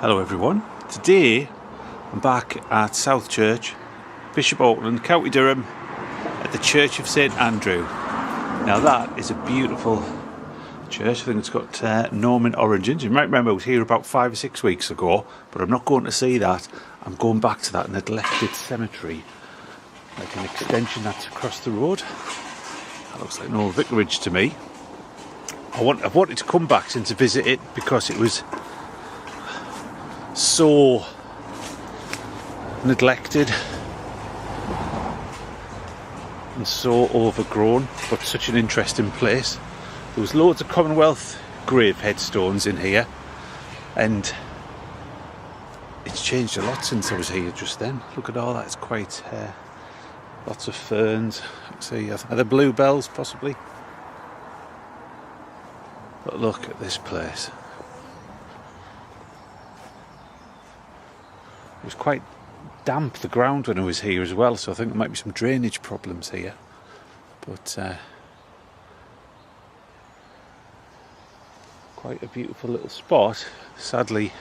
Hello everyone, today I'm back at South Church, Bishop Auckland, County Durham, at the Church of St Andrew. Now that is a beautiful church. I think it's got Norman origins. You might remember I was here about 5 or 6 weeks ago, but I'm not going to see that. I'm going back to that neglected cemetery, like an extension that's across the road. That looks like an old vicarage to me. I've wanted to come back since to visit it because it was so neglected and so overgrown, but such an interesting place. There was loads of Commonwealth grave headstones in here, and it's changed a lot since I was here just then. Look at all that, it's quite lots of ferns. See, are there bluebells possibly? But look at this place. It was quite damp, the ground, when I was here as well, so I think there might be some drainage problems here. But quite a beautiful little spot, sadly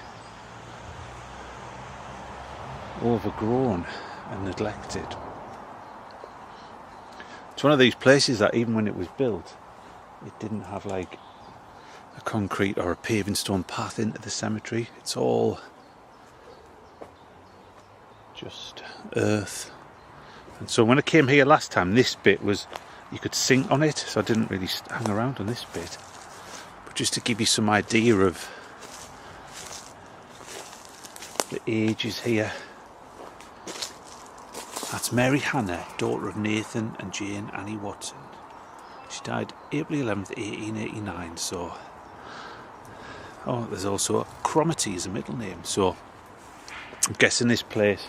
overgrown and neglected. It's one of these places that even when it was built, it didn't have like a concrete or a paving stone path into the cemetery. It's all just earth. And so when I came here last time, this bit was, you could sink on it, so I didn't really hang around on this bit. But just to give you some idea of the ages here. That's Mary Hannah, daughter of Nathan and Jane Annie Watson. She died April 11th, 1889, so... Oh, there's also Cromarty as a middle name, so I'm guessing this place,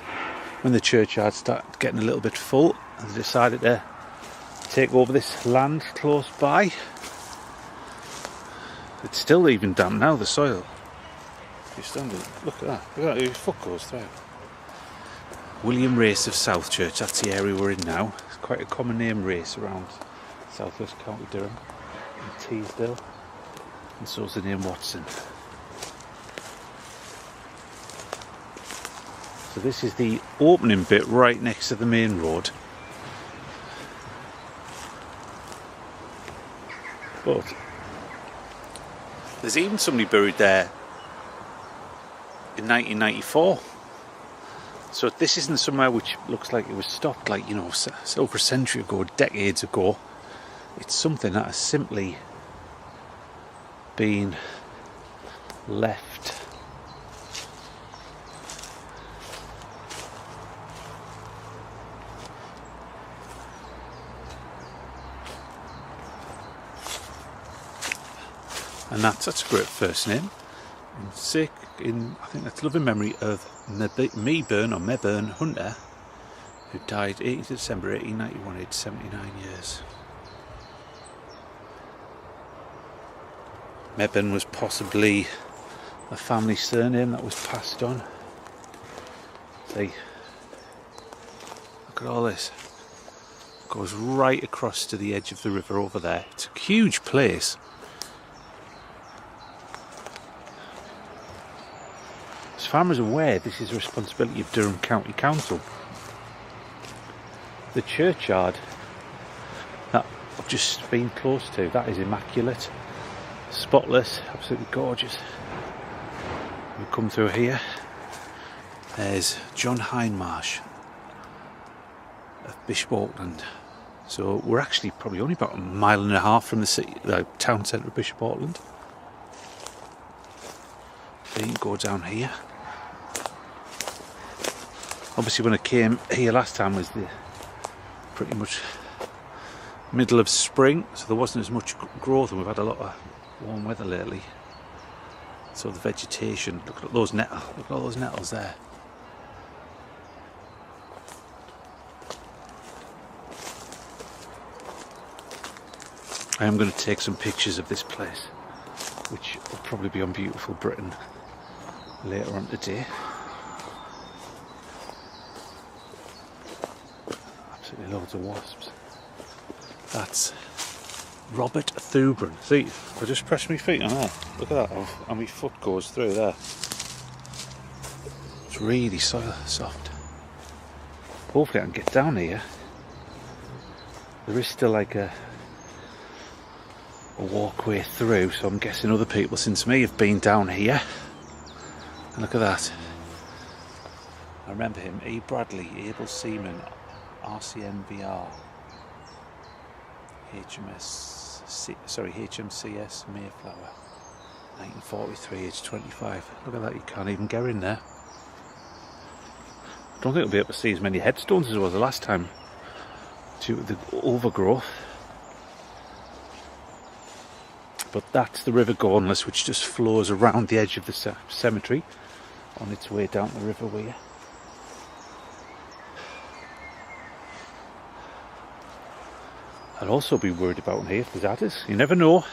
when the churchyard started getting a little bit full, they decided to take over this land close by. It's still even damp now, the soil. You're standing, look at that, your foot goes through. William Race of South Church, that's the area we're in now. It's quite a common name, Race, around southwest County Durham and Teesdale, and so's the name Watson. So this is the opening bit right next to the main road. But there's even somebody buried there in 1994. So this isn't somewhere which looks like it was stopped, like, you know, over a century ago, decades ago. It's something that has simply been left. And that's a great first name. I think that's loving memory of Mebburn Hunter, who died 18th December 1891, aged 79 years. Mebburn was possibly a family surname that was passed on. See, look at all this. It goes right across to the edge of the river over there. It's a huge place. As far as I'm aware, this is the responsibility of Durham County Council. The churchyard that I've just been close to, that is immaculate, spotless, absolutely gorgeous. We come through here, there's John Hindmarsh of Bishop Auckland. So we're actually probably only about 1.5 miles from the city, the town centre of Bishop Auckland. So you can go down here. Obviously when I came here last time was the pretty much middle of spring, so there wasn't as much growth, and we've had a lot of warm weather lately. So the vegetation, look at those nettles, look at all those nettles there. I am going to take some pictures of this place, which will probably be on Beautiful Britain later on today. Absolutely loads of wasps. That's Robert Thubrand. See, I just press my feet on that. Look at that, and my foot goes through there. It's really soft. Hopefully I can get down here. There is still like a walkway through, so I'm guessing other people since me have been down here. And look at that. I remember him, E. Bradley, able seaman, RCNVR, HMCS Mayflower, 1943, age 25. Look at that, you can't even get in there. I don't think I'll be able to see as many headstones as I was the last time due to the overgrowth. But that's the River Gornless, which just flows around the edge of the cemetery on its way down the River Weir. I'd also be worried about here if there's adders. You never know.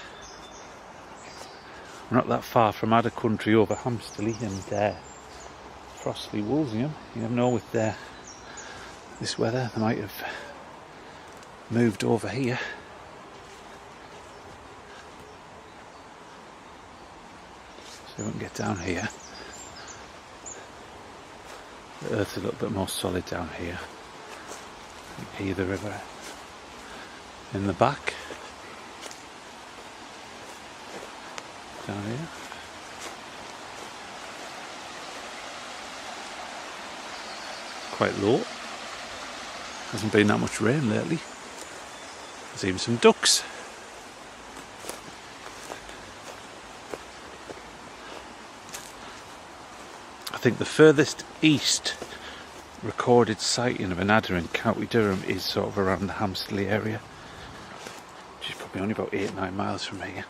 We're not that far from adder country over Hampsterley and Frostley, Wolsingham. You never know with this weather, they might have moved over here. So we can get down here. The earth's a little bit more solid down here. You can hear the river in the back. Down here. Quite low. Hasn't been that much rain lately. There's even some ducks. I think the furthest east recorded sighting of an adder in County Durham is sort of around the Hampsterley area, which is probably only about 8-9 miles from here.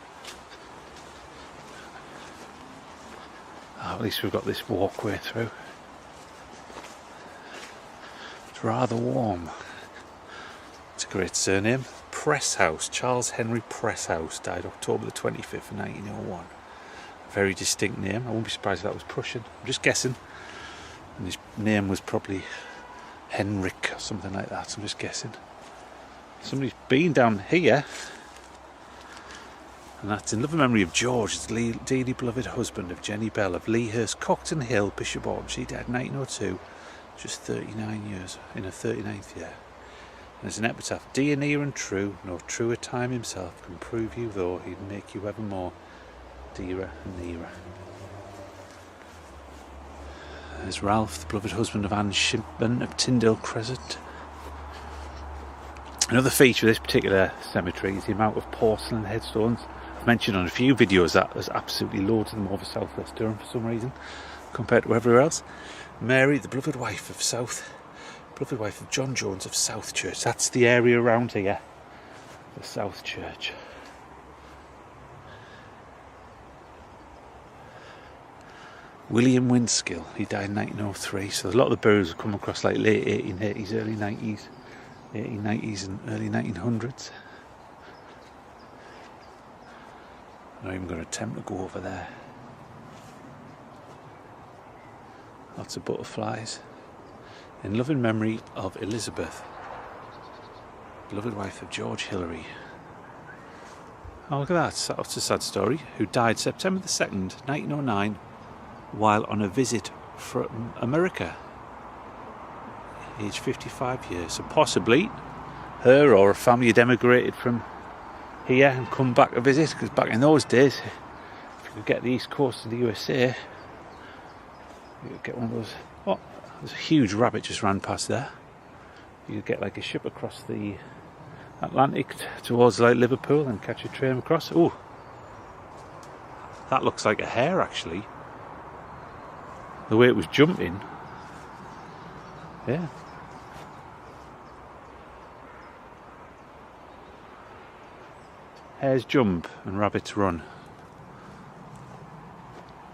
At least we've got this walkway through. It's rather warm. It's a great surname. Presshouse, Charles Henry Presshouse, died October the 25th, 1901. A very distinct name. I wouldn't be surprised if that was Prussian. I'm just guessing. And his name was probably Henrik or something like that. So I'm just guessing. Somebody's been down here. And that's in loving memory of George, the dearly beloved husband of Jenny Bell of Leahurst, Cockton Hill, Bishop Auckland. She died in 1902, just 39 years, in her 39th year. And there's an epitaph, dear, near and true, nor truer time himself can prove you, though he'd make you evermore dearer and nearer. There's Ralph, the beloved husband of Anne Shimpman of Tyndale Crescent. Another feature of this particular cemetery is the amount of porcelain headstones. I've mentioned on a few videos that there's absolutely loads of them over southwest Durham for some reason, compared to everywhere else. Mary, the beloved wife of John Jones of South Church. That's the area around here, the South Church. William Winskill, he died in 1903, so a lot of the burials have come across like late 1880s, early 90s, 1890s and early 1900s. I'm not even going to attempt to go over there. Lots of butterflies. In loving memory of Elizabeth, beloved wife of George Hillary. Oh, look at that, that's a sad story. Who died September the 2nd, 1909, while on a visit from America. Aged 55 years. So possibly her or a family had emigrated from here and come back to visit, because back in those days, if you could get the east coast of the USA, you could get one of those. Oh, there's a huge rabbit just ran past there. You could get like a ship across the Atlantic towards like Liverpool and catch a train across. Oh, that looks like a hare actually. The way it was jumping. Yeah. Hares jump and rabbits run.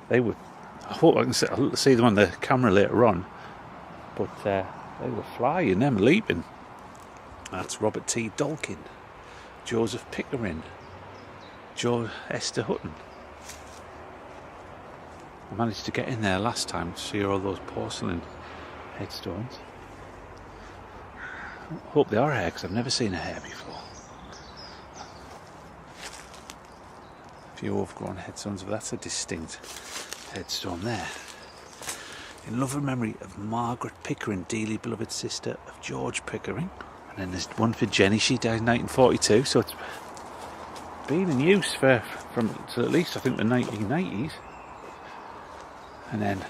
They would. I hope I can see them on the camera later on. But they were flying, them leaping. That's Robert T. Dolkin, Joseph Pickering, Esther Houghton. I managed to get in there last time to see all those porcelain headstones. I hope they are a hare, because I've never seen a hare before. A few overgrown headstones, but that's a distinct headstone there. in love and memory of Margaret Pickering, dearly beloved sister of George Pickering. And then there's one for Jenny, she died in 1942, so it's been in use from at least I think the 1990s. And then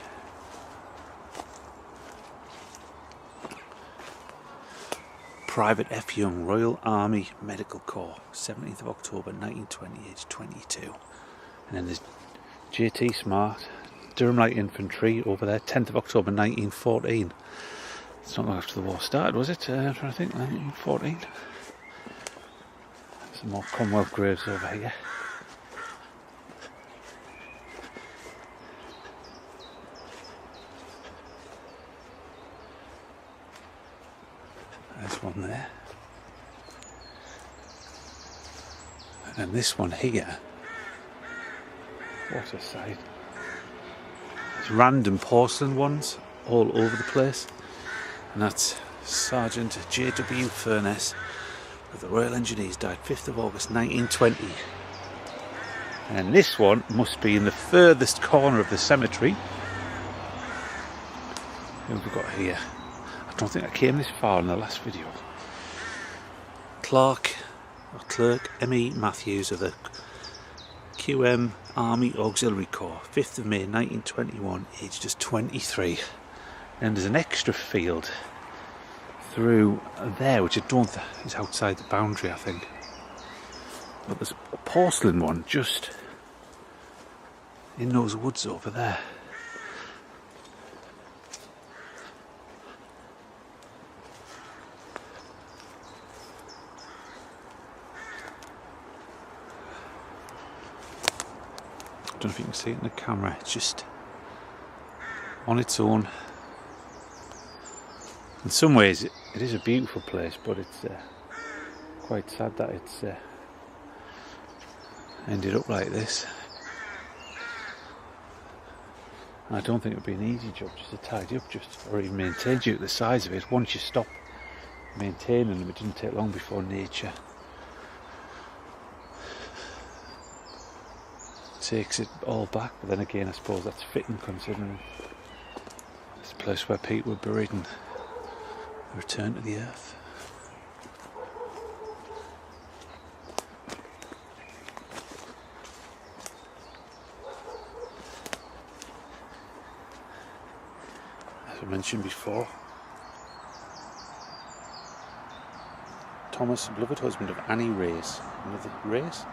Private F. Young, Royal Army Medical Corps, 17th of October 1920, age 22. And then there's JT Smart, Durham Light Infantry over there, 10th of October 1914. It's not long after the war started, was it? I'm trying to think, 1914. Some more Commonwealth graves over here. There's one there. And then this one here. What a sight. There's random porcelain ones all over the place. And that's Sergeant J.W. Furness of the Royal Engineers, died 5th of August 1920. And this one must be in the furthest corner of the cemetery. Who have we got here? I don't think I came this far in the last video. Clerk M.E. Matthews of the QM Army Auxiliary Corps, 5th of May 1921, aged just 23. And there's an extra field through there, which I don't think is outside the boundary, I think. But there's a porcelain one just in those woods over there. I don't know if you can see it in the camera, it's just on its own. In some ways it is a beautiful place, but it's quite sad that it's ended up like this. And I don't think it would be an easy job just to tidy up, or even maintain due to the size of it. Once you stop maintaining them, it doesn't take long before nature takes it all back. But then again, I suppose that's fitting considering it's a place where people were buried and returned to the earth. As I mentioned before, Thomas, beloved husband of Annie Race, another Race.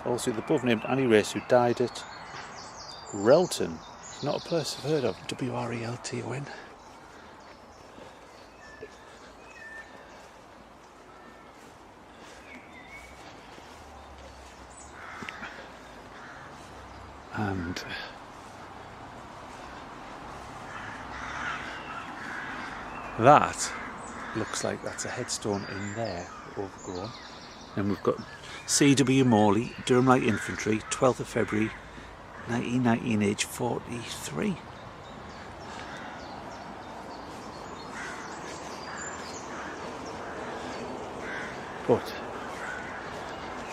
Also the above named Annie Race, who died at Relton. Not a place I've heard of. W-R-E-L-T-O-N. And that looks like that's a headstone in there, overgrown. And we've got C.W. Morley, Durham Light Infantry, 12th of February 1919, age 43. But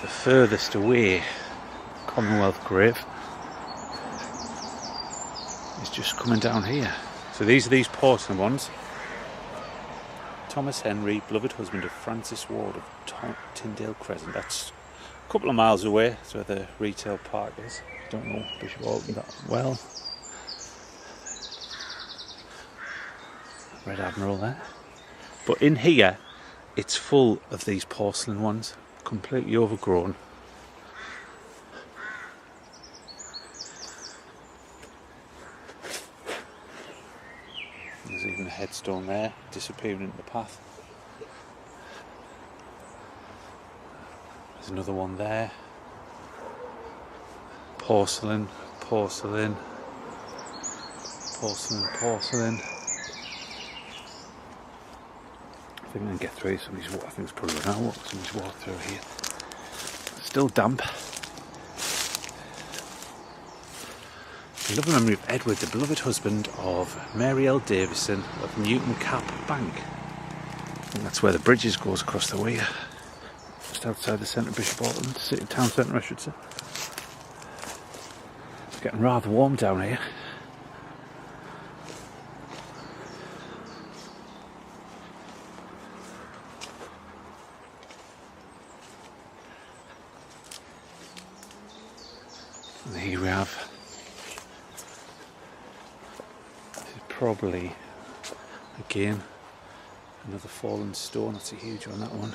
the furthest away Commonwealth grave is just coming down here. So these are these porcelain ones. Thomas Henry, beloved husband of Francis Ward of Tyndale Crescent. That's a couple of miles away. That's where the retail park is. I don't know Bishop Auckland that well. Red Admiral there. But in here, it's full of these porcelain ones, completely overgrown. There's even a headstone there, disappearing into the path. There's another one there. Porcelain, porcelain, porcelain, porcelain. I think I can get through somebody's walk. I think it's probably an hour. Somebody's walked through here. Still damp. In love and memory of Edward, the beloved husband of Mary L. Davison of Newton Cap Bank. I think that's where the bridges goes across the way. Just outside the centre of Bishop Auckland, city town centre I should say. It's getting rather warm down here. And here we have, this is probably, again, another fallen stone. That's a huge one, that one.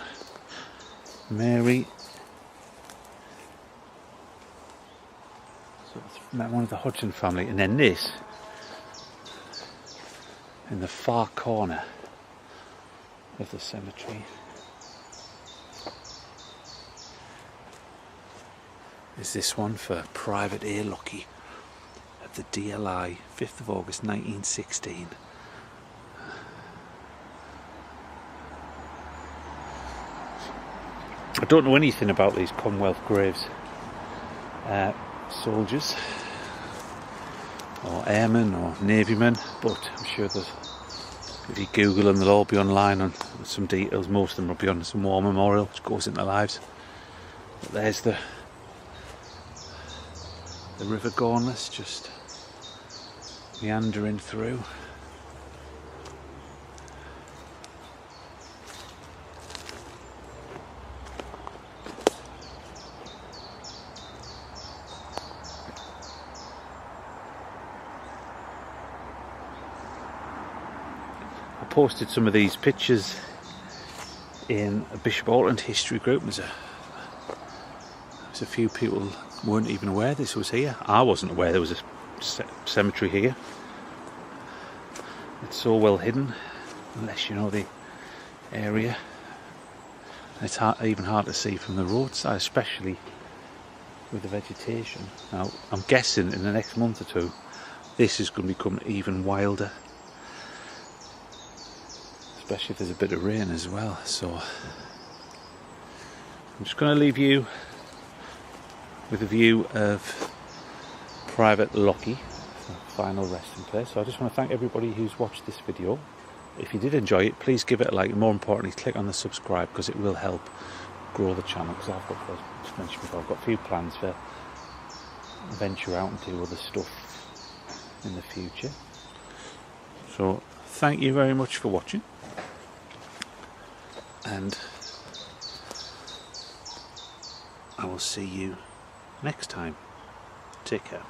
Mary. So it's one of the Houghton family. And then this, in the far corner of the cemetery, is this one for Private A. Lucky at the DLI, 5th of August 1916. I don't know anything about these Commonwealth graves. Soldiers or airmen or navymen, but I'm sure that if you Google them they'll all be online on some details. Most of them will be on some war memorial which goes into their lives. But there's the River Gornless just meandering through. I posted some of these pictures in a Bishop Auckland history group. There's a few people weren't even aware this was here. I wasn't aware there was a cemetery here. It's so well hidden, unless you know the area. It's even hard to see from the roadside, especially with the vegetation. Now, I'm guessing in the next month or two, this is going to become even wilder. Especially if there's a bit of rain as well. So I'm just going to leave you with a view of Private Lucky, final resting place. So I just want to thank everybody who's watched this video. If you did enjoy it, please give it a like. More importantly, click on the subscribe, because it will help grow the channel. Because I've got, as mentioned before, I've got a few plans for venture out and do other stuff in the future. So thank you very much for watching, and I will see you next time. Take care.